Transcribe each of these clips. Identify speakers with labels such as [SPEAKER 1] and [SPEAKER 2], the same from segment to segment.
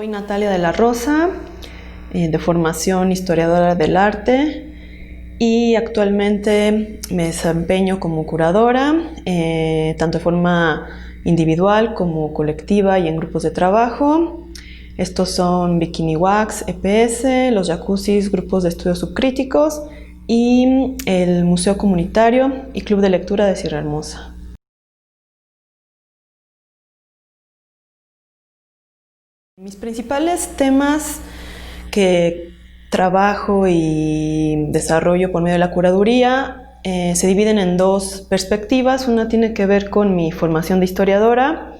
[SPEAKER 1] Soy Natalia de la Rosa, de formación historiadora del arte, y actualmente me desempeño como curadora, tanto de forma individual como colectiva y en grupos de trabajo. Estos son Bikini Wax, EPS, los Jacuzzis, grupos de estudios subcríticos, y el Museo Comunitario y Club de Lectura de Sierra Hermosa. Mis principales temas que trabajo y desarrollo por medio de la curaduría se dividen en dos perspectivas. Una tiene que ver con mi formación de historiadora,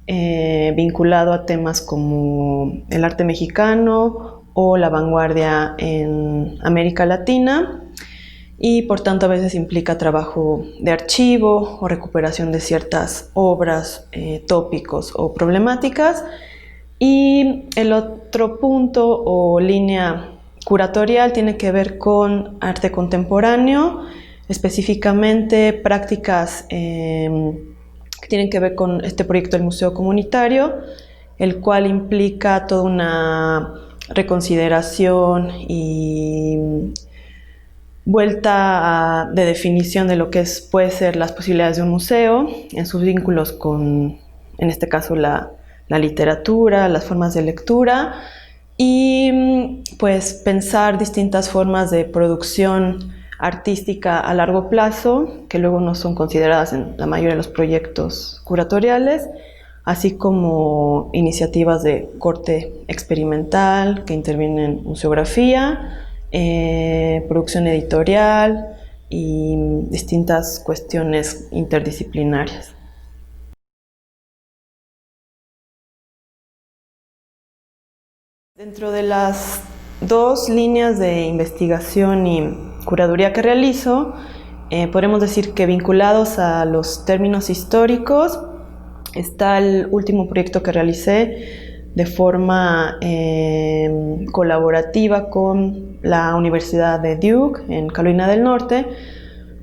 [SPEAKER 1] vinculado a temas como el arte mexicano o la vanguardia en América Latina, y por tanto a veces implica trabajo de archivo o recuperación de ciertas obras, tópicos o problemáticas. Y el otro punto o línea curatorial tiene que ver con arte contemporáneo, específicamente prácticas que tienen que ver con este proyecto del Museo Comunitario, el cual implica toda una reconsideración y vuelta de definición de lo que puede ser las posibilidades de un museo en sus vínculos con, en este caso, la literatura, las formas de lectura, y pues pensar distintas formas de producción artística a largo plazo que luego no son consideradas en la mayoría de los proyectos curatoriales, así como iniciativas de corte experimental que intervienen en museografía, producción editorial y distintas cuestiones interdisciplinarias. Dentro de las dos líneas de investigación y curaduría que realizo, podemos decir que vinculados a los términos históricos está el último proyecto que realicé de forma colaborativa con la Universidad de Duke en Carolina del Norte,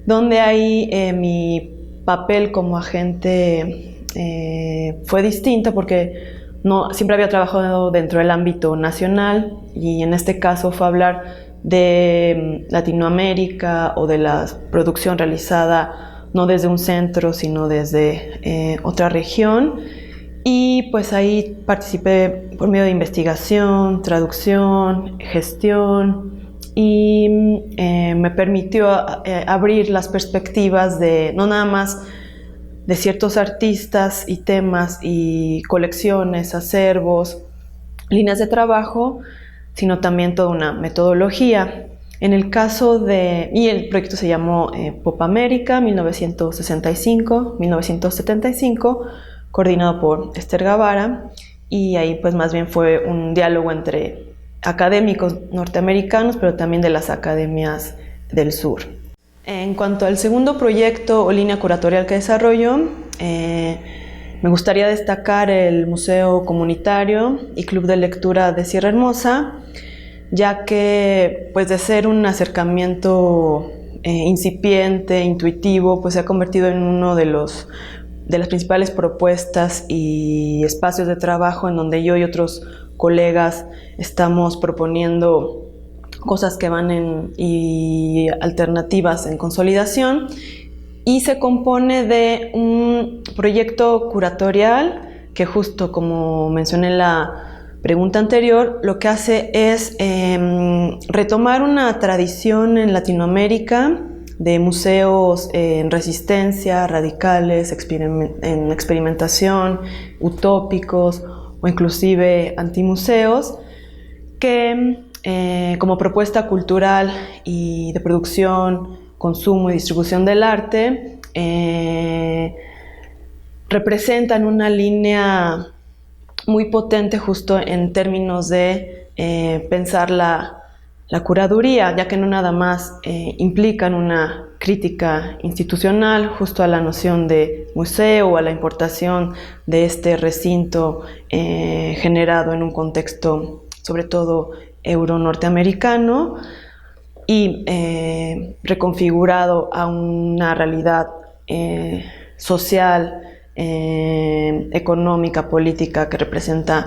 [SPEAKER 1] donde ahí mi papel como agente fue distinto porque no, siempre había trabajado dentro del ámbito nacional, y en este caso fue hablar de Latinoamérica o de la producción realizada no desde un centro sino desde otra región, y pues ahí participé por medio de investigación, traducción, gestión, y me permitió abrir las perspectivas de no nada más de ciertos artistas y temas y colecciones, acervos, líneas de trabajo, sino también toda una metodología. En el caso de, y el proyecto se llamó Pop América 1965-1975, coordinado por Esther Gavara, y ahí pues más bien fue un diálogo entre académicos norteamericanos, pero también de las academias del sur. En cuanto al segundo proyecto o línea curatorial que desarrollo, me gustaría destacar el Museo Comunitario y Club de Lectura de Sierra Hermosa, ya que pues de ser un acercamiento incipiente, intuitivo, pues se ha convertido en uno de las principales propuestas y espacios de trabajo en donde yo y otros colegas estamos proponiendo cosas que van y alternativas en consolidación, y se compone de un proyecto curatorial que, justo como mencioné en la pregunta anterior, lo que hace es retomar una tradición en Latinoamérica de museos en resistencia, radicales, en experimentación, utópicos o inclusive antimuseos, que como propuesta cultural y de producción, consumo y distribución del arte, representan una línea muy potente justo en términos de pensar la curaduría, ya que no nada más implican una crítica institucional justo a la noción de museo o a la importación de este recinto generado en un contexto sobre todo euro-norteamericano y reconfigurado a una realidad social, económica, política que representa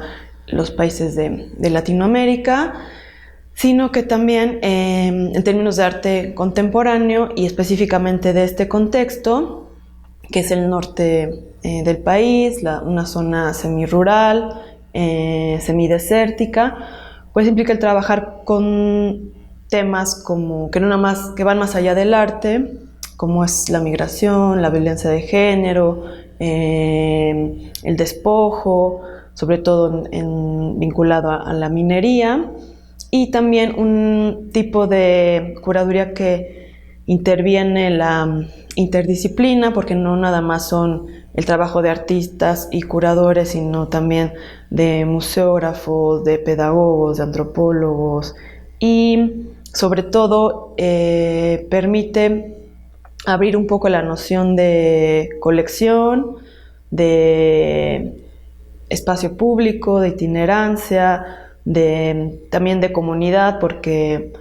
[SPEAKER 1] los países de Latinoamérica, sino que también en términos de arte contemporáneo y específicamente de este contexto, que es el norte del país, una zona semirural, semidesértica, pues implica el trabajar con temas como que no nada más que van más allá del arte, como es la migración, la violencia de género, el despojo, sobre todo vinculado a la minería, y también un tipo de curaduría que interviene la interdisciplina, porque no nada más son el trabajo de artistas y curadores, sino también de museógrafos, de pedagogos, de antropólogos, y sobre todo permite abrir un poco la noción de colección, de espacio público, de itinerancia, también de comunidad, porque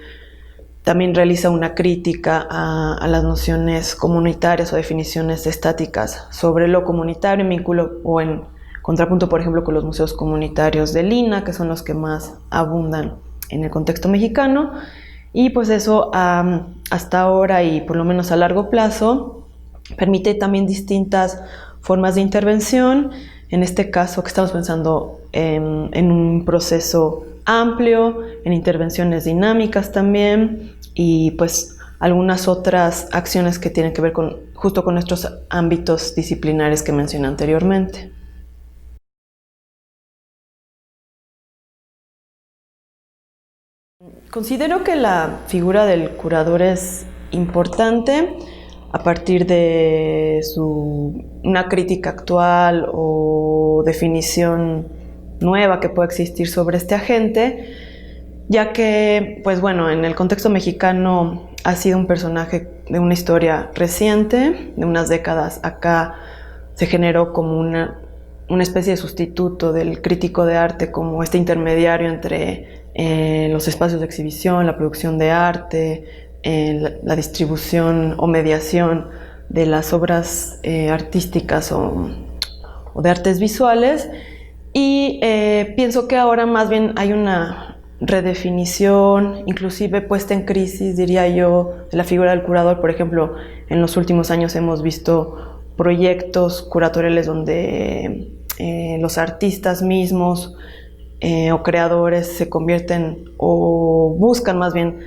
[SPEAKER 1] también realiza una crítica a las nociones comunitarias o definiciones estáticas sobre lo comunitario, en vínculo o en contrapunto, por ejemplo, con los museos comunitarios de Lina, que son los que más abundan en el contexto mexicano. Y pues eso hasta ahora y por lo menos a largo plazo permite también distintas formas de intervención. En este caso que estamos pensando en un proceso amplio, en intervenciones dinámicas también, y pues algunas otras acciones que tienen que ver justo con nuestros ámbitos disciplinares que mencioné anteriormente. Considero que la figura del curador es importante a partir de una crítica actual o definición nueva que pueda existir sobre este agente, ya que, pues bueno, en el contexto mexicano ha sido un personaje de una historia reciente, de unas décadas acá se generó como una especie de sustituto del crítico de arte, como este intermediario entre los espacios de exhibición, la producción de arte, la distribución o mediación de las obras artísticas o de artes visuales. Y pienso que ahora más bien hay una redefinición, inclusive puesta en crisis, diría yo, de la figura del curador. Por ejemplo, en los últimos años hemos visto proyectos curatoriales donde los artistas mismos o creadores se convierten o buscan más bien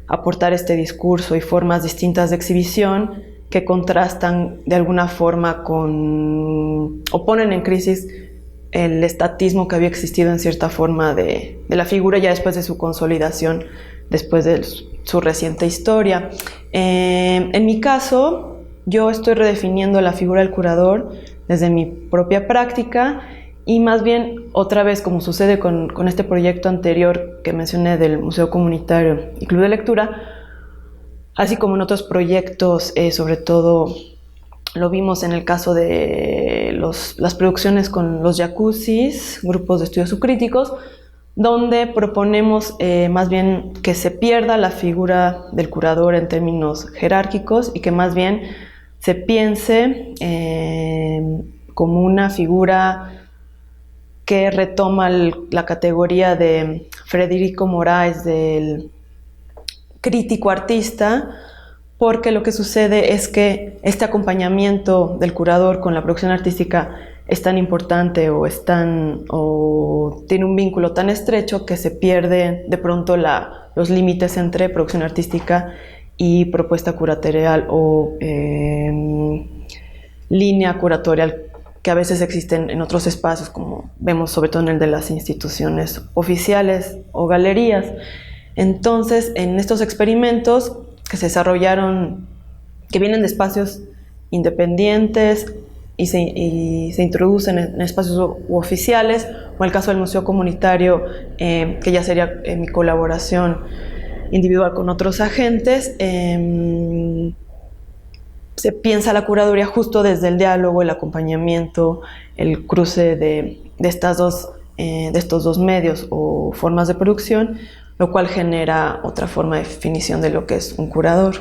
[SPEAKER 1] aportar este discurso y formas distintas de exhibición que contrastan de alguna forma o ponen en crisis el estatismo que había existido en cierta forma de la figura ya después de su consolidación, después de su reciente historia. En mi caso, yo estoy redefiniendo la figura del curador desde mi propia práctica y más bien otra vez, como sucede con este proyecto anterior que mencioné del Museo Comunitario y Club de Lectura, así como en otros proyectos, sobre todo lo vimos en el caso de las producciones con los jacuzzis, grupos de estudios subcríticos, donde proponemos más bien que se pierda la figura del curador en términos jerárquicos y que más bien se piense como una figura que retoma la categoría de Federico Moraes del crítico artista, porque lo que sucede es que este acompañamiento del curador con la producción artística es tan importante o tiene un vínculo tan estrecho que se pierde de pronto los límites entre producción artística y propuesta curatorial o línea curatorial que a veces existen en otros espacios, como vemos sobre todo en el de las instituciones oficiales o galerías. Entonces, en estos experimentos que se desarrollaron, que vienen de espacios independientes y se introducen en espacios oficiales, o el caso del Museo Comunitario, que ya sería mi colaboración individual con otros agentes, se piensa la curaduría justo desde el diálogo, el acompañamiento, el cruce de estos dos medios o formas de producción, lo cual genera otra forma de definición de lo que es un curador.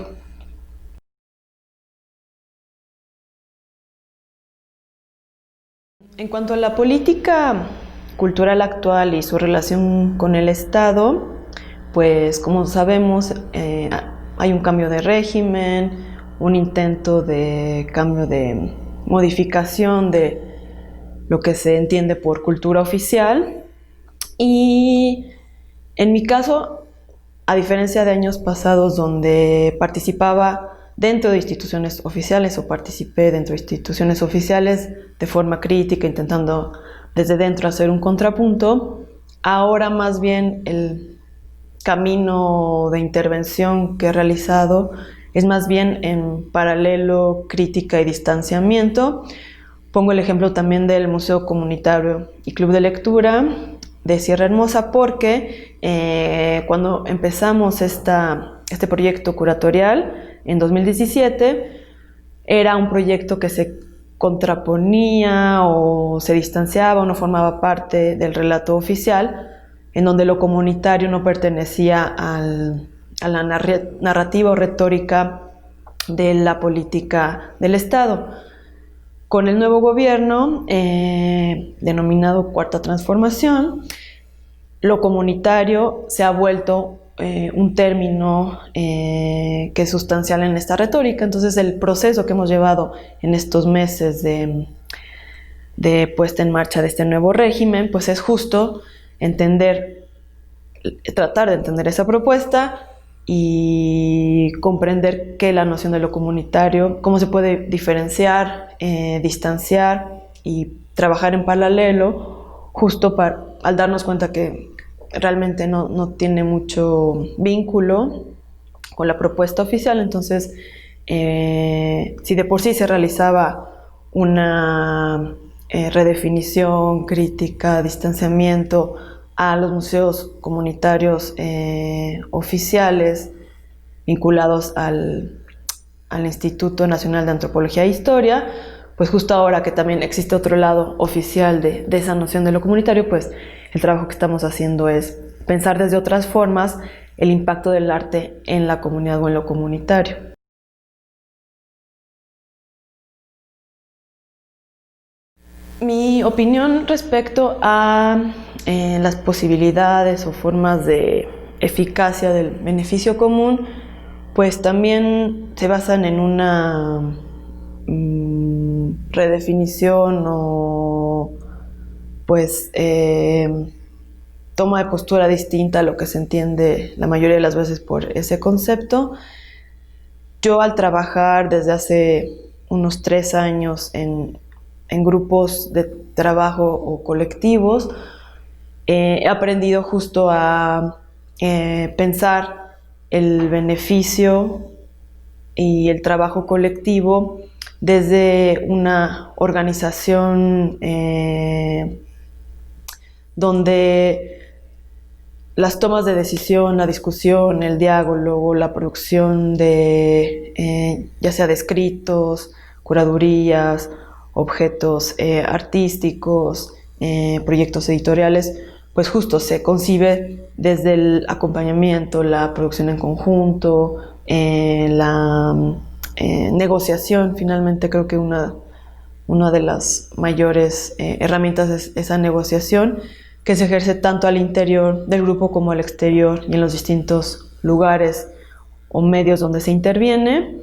[SPEAKER 1] En cuanto a la política cultural actual y su relación con el Estado, pues como sabemos hay un cambio de régimen, un intento de cambio de modificación de lo que se entiende por cultura oficial. Y en mi caso, a diferencia de años pasados donde participaba dentro de instituciones oficiales o participé dentro de instituciones oficiales de forma crítica, intentando desde dentro hacer un contrapunto, ahora más bien el camino de intervención que he realizado es más bien en paralelo, crítica y distanciamiento. Pongo el ejemplo también del Museo Comunitario y Club de Lectura de Sierra Hermosa porque cuando empezamos este proyecto curatorial en 2017 era un proyecto que se contraponía o se distanciaba o no formaba parte del relato oficial, en donde lo comunitario no pertenecía a la narrativa o retórica de la política del Estado. Con el nuevo gobierno, denominado Cuarta Transformación, lo comunitario se ha vuelto un término que es sustancial en esta retórica. Entonces, el proceso que hemos llevado en estos meses de puesta en marcha de este nuevo régimen, pues es justo tratar de entender esa propuesta y comprender que la noción de lo comunitario, cómo se puede diferenciar, distanciar y trabajar en paralelo, justo al darnos cuenta que realmente no tiene mucho vínculo con la propuesta oficial. Entonces, si de por sí se realizaba una redefinición, crítica, distanciamiento a los museos comunitarios oficiales vinculados al Instituto Nacional de Antropología e Historia, pues justo ahora que también existe otro lado oficial de esa noción de lo comunitario, pues el trabajo que estamos haciendo es pensar desde otras formas el impacto del arte en la comunidad o en lo comunitario. Mi opinión respecto a las posibilidades o formas de eficacia del beneficio común, pues también se basan en una redefinición o pues toma de postura distinta a lo que se entiende la mayoría de las veces por ese concepto. Yo al trabajar desde hace unos 3 años en grupos de trabajo o colectivos, he aprendido justo a pensar el beneficio y el trabajo colectivo desde una organización donde las tomas de decisión, la discusión, el diálogo, la producción de ya sea de escritos, curadurías, objetos artísticos, proyectos editoriales, pues justo se concibe desde el acompañamiento, la producción en conjunto, la negociación. Finalmente creo que una de las mayores herramientas es esa negociación que se ejerce tanto al interior del grupo como al exterior y en los distintos lugares o medios donde se interviene.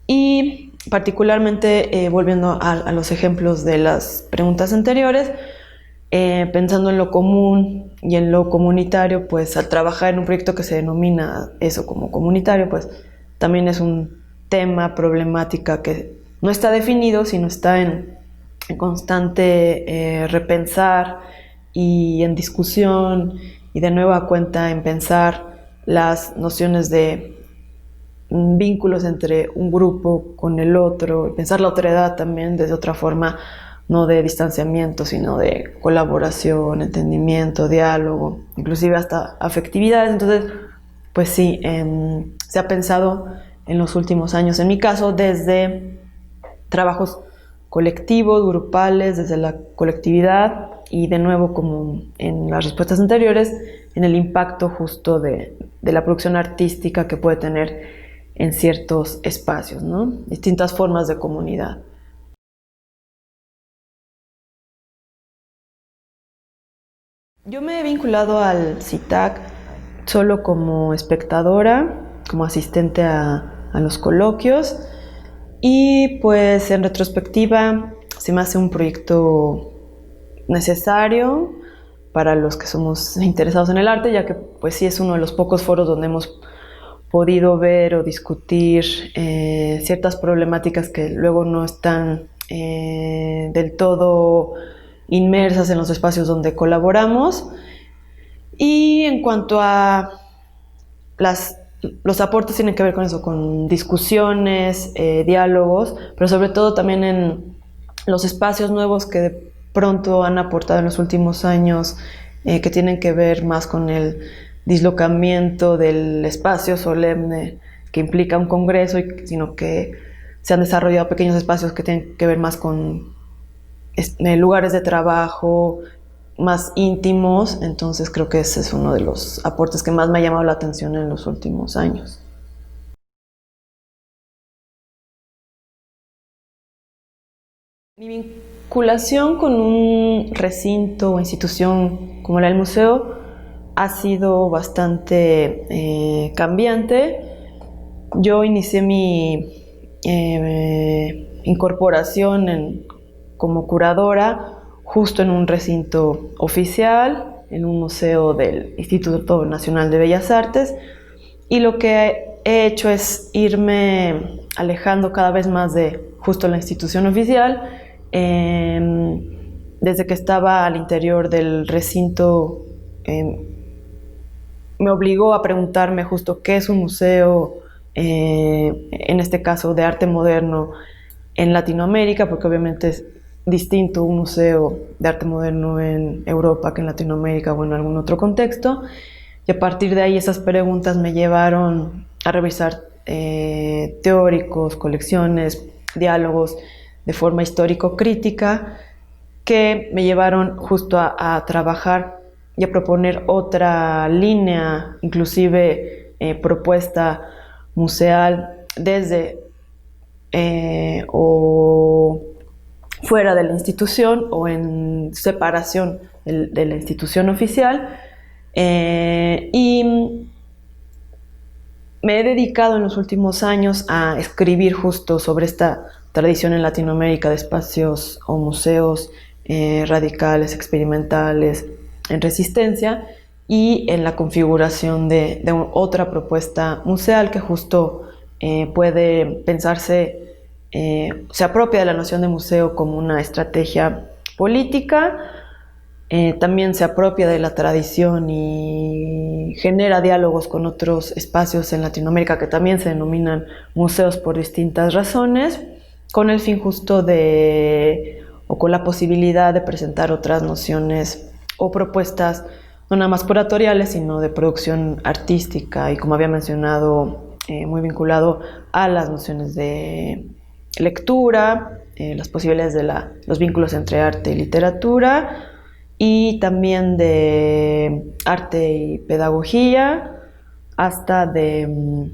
[SPEAKER 1] Y particularmente, volviendo a los ejemplos de las preguntas anteriores, pensando en lo común y en lo comunitario, pues al trabajar en un proyecto que se denomina eso como comunitario, pues también es un tema, problemática que no está definido, sino está en constante repensar y en discusión y de nueva cuenta en pensar las nociones de vínculos entre un grupo con el otro, pensar la otredad también desde otra forma, no de distanciamiento, sino de colaboración, entendimiento, diálogo, inclusive hasta afectividades. Entonces, pues sí, se ha pensado en los últimos años, en mi caso, desde trabajos colectivos, grupales, desde la colectividad y de nuevo, como en las respuestas anteriores, en el impacto justo de la producción artística que puede tener en ciertos espacios, ¿no? Distintas formas de comunidad. Yo me he vinculado al CITAC solo como espectadora, como asistente a los coloquios, y pues en retrospectiva se me hace un proyecto necesario para los que somos interesados en el arte, ya que pues sí es uno de los pocos foros donde hemos podido ver o discutir ciertas problemáticas que luego no están del todo inmersas en los espacios donde colaboramos. Y en cuanto a los aportes, tienen que ver con eso, con discusiones, diálogos, pero sobre todo también en los espacios nuevos que de pronto han aportado en los últimos años, que tienen que ver más con el dislocamiento del espacio solemne que implica un congreso, sino que se han desarrollado pequeños espacios que tienen que ver más con lugares de trabajo más íntimos. Entonces creo que ese es uno de los aportes que más me ha llamado la atención en los últimos años. Mi vinculación con un recinto o institución como la del museo ha sido bastante cambiante. Yo inicié mi incorporación como curadora justo en un recinto oficial, en un museo del Instituto Nacional de Bellas Artes, y lo que he hecho es irme alejando cada vez más de justo la institución oficial. Desde que estaba al interior del recinto, me obligó a preguntarme justo qué es un museo, en este caso de arte moderno en Latinoamérica, porque obviamente es distinto un museo de arte moderno en Europa que en Latinoamérica o en algún otro contexto. Y a partir de ahí esas preguntas me llevaron a revisar teóricos, colecciones, diálogos de forma histórico-crítica, que me llevaron justo a trabajar y a proponer otra línea, inclusive propuesta museal desde o fuera de la institución o en separación de la institución oficial. Y me he dedicado en los últimos años a escribir justo sobre esta tradición en Latinoamérica de espacios o museos radicales, experimentales, en resistencia, y en la configuración de otra propuesta museal que justo puede pensarse, se apropia de la noción de museo como una estrategia política, también se apropia de la tradición y genera diálogos con otros espacios en Latinoamérica que también se denominan museos por distintas razones, con el fin justo o con la posibilidad de presentar otras nociones o propuestas, no nada más curatoriales, sino de producción artística, y como había mencionado, muy vinculado a las nociones de lectura, las posibilidades de los vínculos entre arte y literatura, y también de arte y pedagogía, hasta de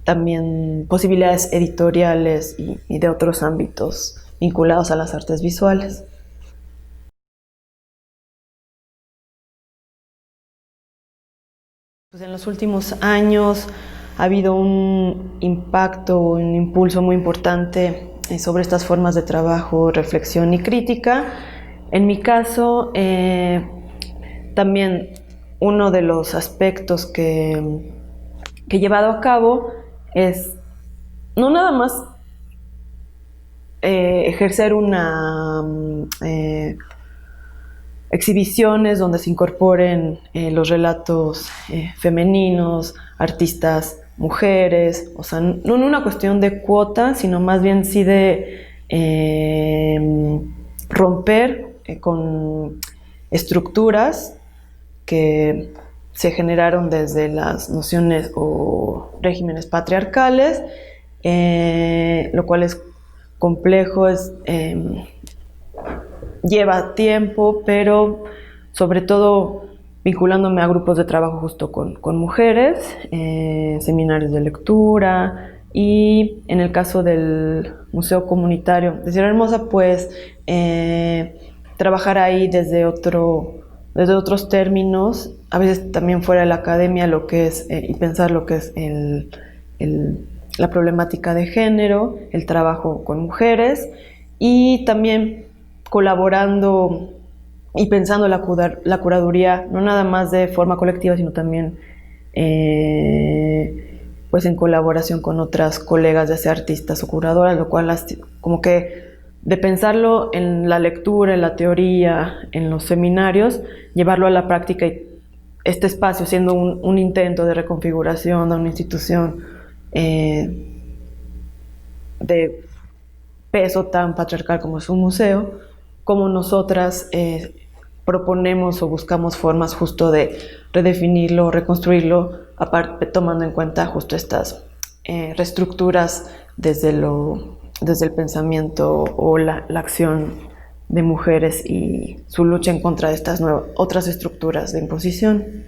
[SPEAKER 1] también posibilidades editoriales y de otros ámbitos vinculados a las artes visuales. Pues en los últimos años ha habido un impacto, un impulso muy importante sobre estas formas de trabajo, reflexión y crítica. En mi caso, también uno de los aspectos que he llevado a cabo es no nada más ejercer exhibiciones donde se incorporen los relatos femeninos, artistas mujeres, o sea, no en una cuestión de cuota, sino más bien sí de romper con estructuras que se generaron desde las nociones o regímenes patriarcales, lo cual es complejo, lleva tiempo, pero sobre todo vinculándome a grupos de trabajo justo con mujeres, seminarios de lectura, y en el caso del Museo Comunitario de Sierra Hermosa, pues trabajar ahí desde otro desde otros términos, a veces también fuera de la academia, lo que es, y pensar lo que es la problemática de género, el trabajo con mujeres, y también colaborando y pensando la curaduría, no nada más de forma colectiva, sino también pues en colaboración con otras colegas, ya sea artistas o curadoras, lo cual como que de pensarlo en la lectura, en la teoría, en los seminarios, llevarlo a la práctica y este espacio siendo un intento de reconfiguración de una institución de peso tan patriarcal como es un museo, como nosotras proponemos o buscamos formas justo de redefinirlo, reconstruirlo, aparte tomando en cuenta justo estas reestructuras desde el pensamiento o la acción de mujeres y su lucha en contra de estas otras estructuras de imposición.